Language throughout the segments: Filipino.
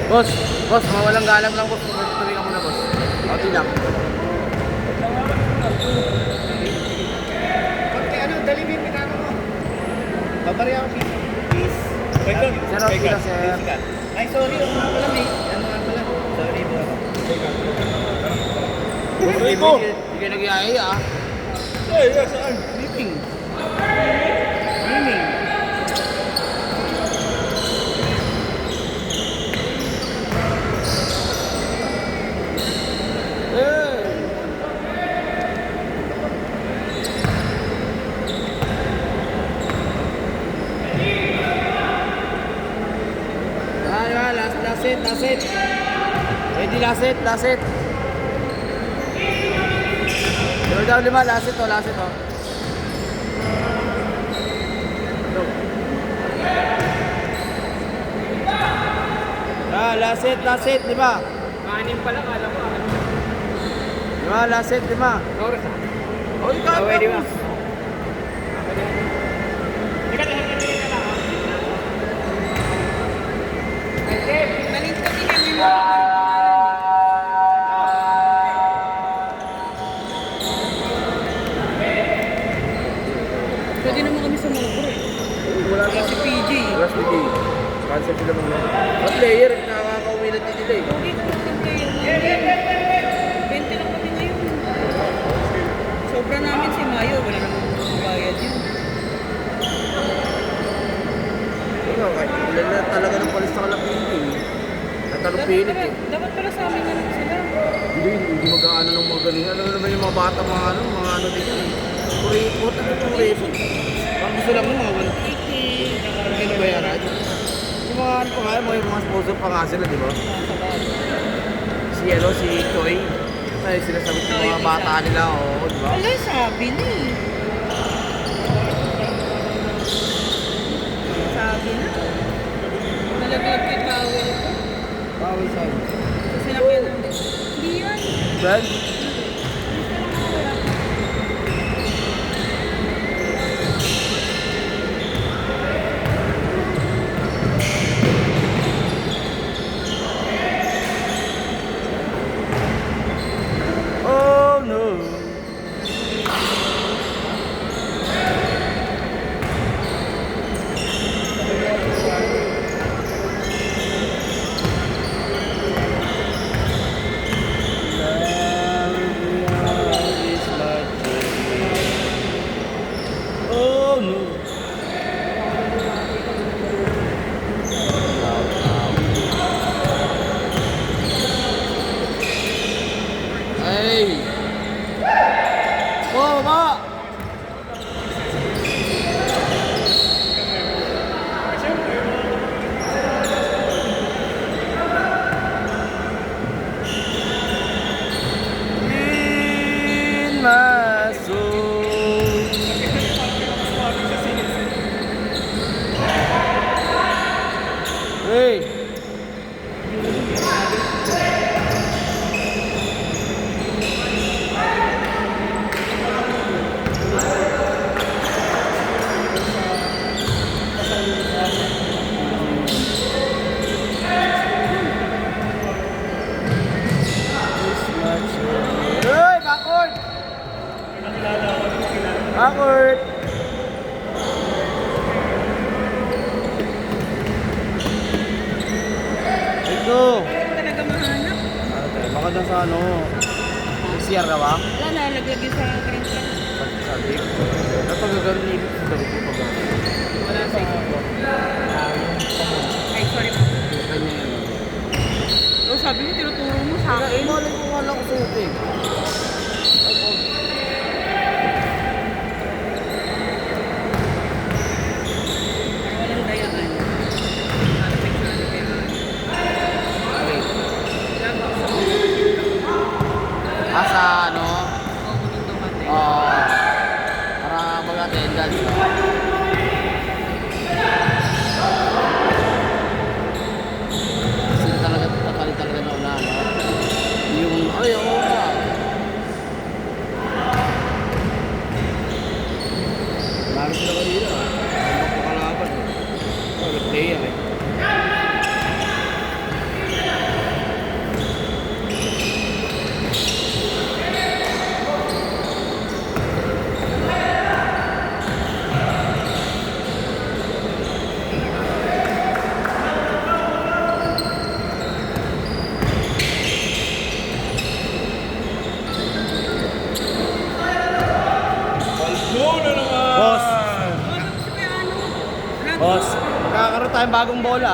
Boss, boss, mawalang galang lang boss. Tuloy ka muna boss. Okay lang. Okay, ano, dali mo yung pinano mo. Babariya ako, please. Sir, okay lang, sir. Ay, sorry, ano nga pala, may. Ano nga pala. Sorry, bro. Hindi kayo nag-iayay ah. Ay, saan? Meeting. Meeting. Last it. Ready, last it. Doon daw 5, last it oh. Last it, 5. Anim pala, kala ko. 5, last it, 5. Oras. Oh, ikaw, Pwede ba? Pwede naman kami sa mga bro. Wala Kaya si PJ. Wala si PJ. Cancel sila mga. Ang player, nakakauwi na din nila eh. Hindi ko lang kayo. 20 lang kami ngayon. Sobra namin si Mayo. Wala namang bayad yun. Ikaw, ilan na talaga ng palis sa kalapili. Natalupinit eh. Dapat pala sa amin naman sila. Hindi mag-aano ng mga ganun. Alam mo naman yung mga bata, mga ano din yan eh. Kuripot, ano itong repot? Ang gusto lang mo, mga 180. Hindi na bayaran. Yung mga ano pa nga, mga sponsor pa nga sila, di ba? Si Choi. Ay, sinasagot ng mga bata nila, oo, di ba? Wala, sabi na eh. Sabi na. Nalaglag ko yung towel ko. Bawal sa'yo. Kasi nakyan. Hindi yan. Ben? Oh no. Oh no. Hey. Oh, baba. In my soul. Hey. Hey, backward. Backward. Ito. Talaga mahanap. Baka dyan sa ano, CR na ba? Wala, nalaglag yun sa green truck. Sabi ko. Kapag gagawin ibig sa daw ko pag Wala sa ito. Ay, sorry po. kanya yun. Oh, sabi mo, tinuturo mo sa akin. Malay ko nga lang suot eh. Walang dayaan. Sa ano? Para mag-attendance. Sila talaga, tatali talaga na una, no? Yung, ay, oo nga. Marami sila kanina. Ang magpakalaban. Oh, nag-play yan eh. Boss, Si Kuya ano? boss, kakaroon tayong bagong bola.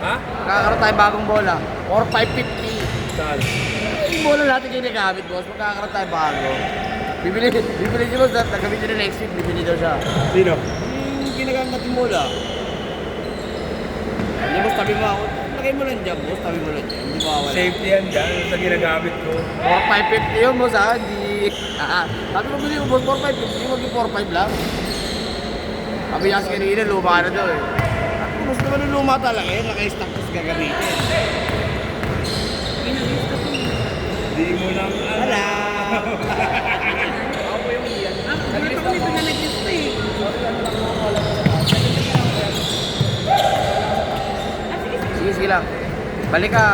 Ha? Kakaroon tayong bagong bola. 4,550. Saan? Yung bola natin ginagamit, boss. Magkakaroon tayo bago. Bibili si boss. Nagamitin na next week. Bibili daw siya. Sino? Yung ginagamit natin bola. Hindi, boss, tabi mo ako. Lagay mo lang dyan, boss. Tabi mo lang dyan. Hindi mawawala. Safety yan dyan sa ginagamit ko. 4,550 yun, boss, ha? Hindi. Sabi ko, bili mo, boss, 4,550. Huwag yung 4,500 lang. Sabi niya kasi kanina, luma na daw eh. Sabi ko, boss, naman yung luma talaga eh. Naka-stock tapos gagamitin. Inalis ka po. Hindi mo lang Wala. Ako po yung iyan. Ah, wala pa kami pinalagyan pa eh. Ah, sige, sige. Sige, sige lang. Balik ka.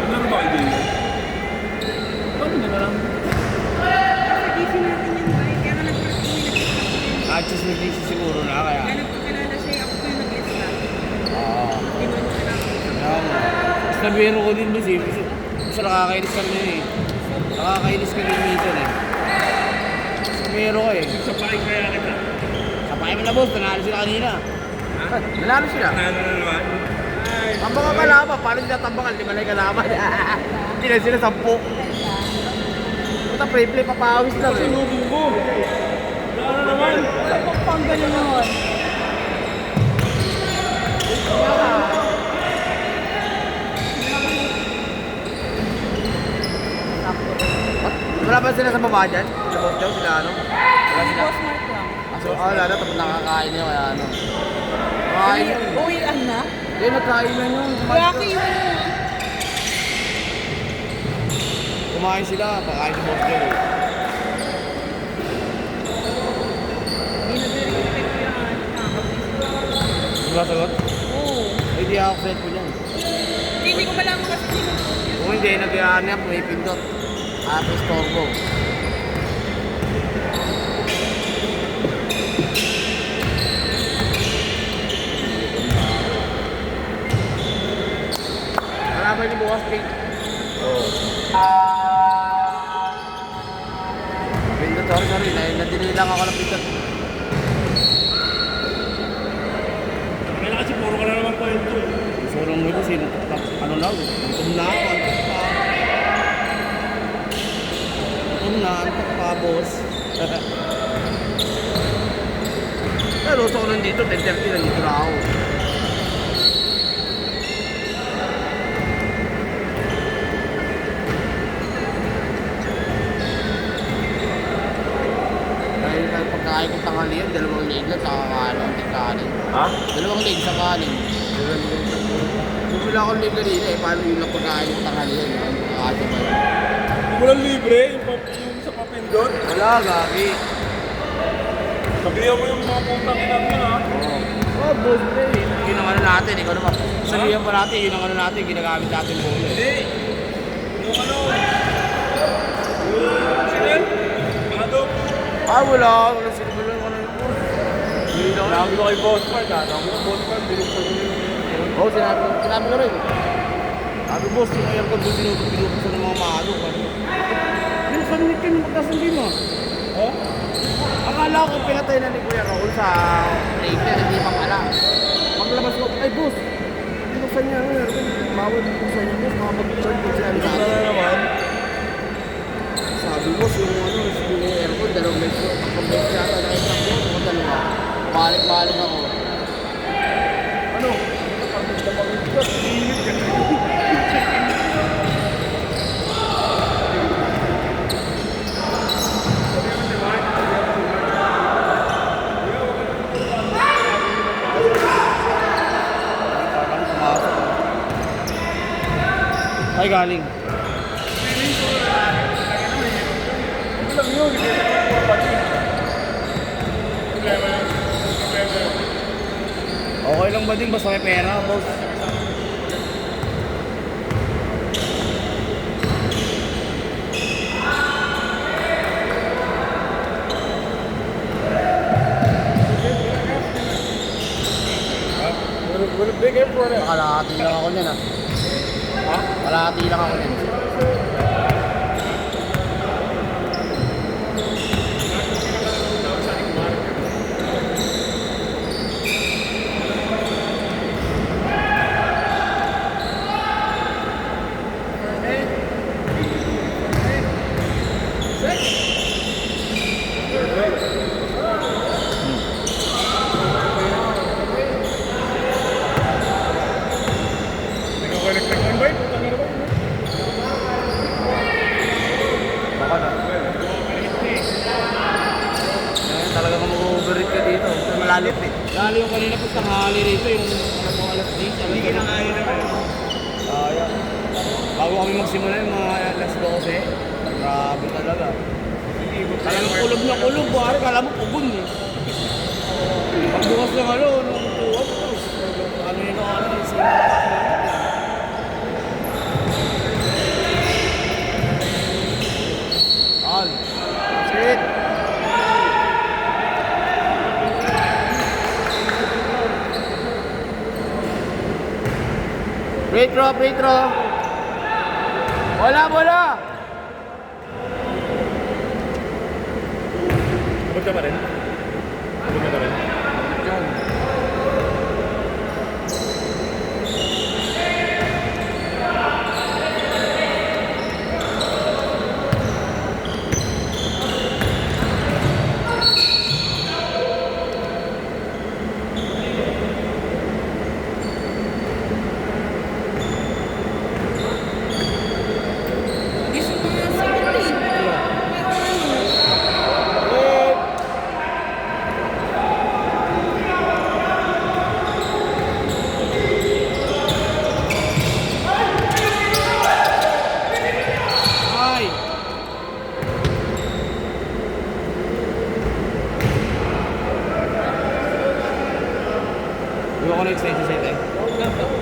Ano ba kayo din? Paano nyo na lang? Sa DC natin yan ba? Kaya nga nag-work Just may DC siguro na kaya. Kaya nagpakilala siya, ako po yung nag-lista. Oo. Hindi mo siya lang. Kaya nga. Mas nabiro ko din boss eh. Kasi nakakainis ka rin eh. Nakakainis ka rin minsan eh. Mas nabiro ko eh. Sa paling kaya kita. Sapay mo na boss, nanalo sila kanina. Ha? Nanalo sila. Ano na naman? Ay, Tambangan kalaban, paano sila tambangan? Di ba na yung kalaban? Hindi na sila 10. Puta, play papawis lang eh. sinubong mo. Ano naman? Pang ganun yun. Wala ba sila sa baba dyan? Sila boss daw, sila ano? Wala sila. Boss Mark lang. So, wala na, tapos nakakain niya kaya ano. Kakain yun. Uwian na? Hindi, nagkain na yun. Rocky yun. Kumain sila, pakain si boss daw. Hindi nag-respect ko yan. Di ba sagot? Oo. Ay, di ako set ko dyan. Hindi ko malaman kasi sino. Kung hindi, nag-iaan niya, pumipindot. Tapos torbo. Kalaban niyo bukas, Pink. Oo. Pindot, sorry. Nadili lang ako ng pindot. Kaya kasi puro ka na naman po yun. Surong mo ito, ano na, gutom na ako, antok pa. Gutom na, antok pa, boss. Pero so nandito, 10:30 nandito na ako. Dahil pagkain ko tanghalian, 2 leg lang, saka kanin, kanin. Ha? 2 leg sa kanin. Bumila ako leg kanina eh, paano yung pagkain ko tanghalian? Kasi ba yun? Walang libre, yung sa papindot. Wala, gagi. Sabihan mo yung mga putang ina mo ha. Oh, boss, eh. Yun ang ano natin, ikaw naman. Sabihan pa natin, yun ang ano natin, ginagamit natin mo. Hindi. Yung ano. Sino yun? Ano? Ah, wala sino ba yung ano yun, boss? Sinabi ko kay Boss Mark ha. Sabi ko Boss Mark, binuksan mo yung... Oo, sinabi ko rin. Sabi, boss, yung aircon doon binubuksan ng mga maalo. Binuksan kayo ng pagkasandi mo. Oh? Akala ko pinatay na ni Kuya Raul sa break niya, hindi pa pala. Paglabas ko, ay boss, binuksan niya ang aircon. Bawal binuksan niya, boss, mga mag-charge ko siya. Ano na naman? Sabi boss, yung aircon, 2 beses ko. Pag beses yata na isang boss, ako 2. Balik-balik ako. Ano? Ay, galing. Okay lang ba din basta may pera, boss? Kalahati lang ako niyan, Ha? Kalahati lang ako niyan. lalo. Lalo yung kanina po tanghali rito, yung alam mo alas 10. Hindi kinakain naman. Sayang. Bago kami magsimula yung mga alas 12. Grabe talaga. Talagang kulog na kulog. Buhari, kala mo pugon eh. Pagbukas ng ano, nung tuwan ko. Ano yun ako, ano yun siya. All. That's it. Free throw, free throw. Bola, bola. Sabag ka pa rin? Sabag ka pa rin? Yan. Gusto mo nga sa akin. Ay. Iwan ko na extension set eh.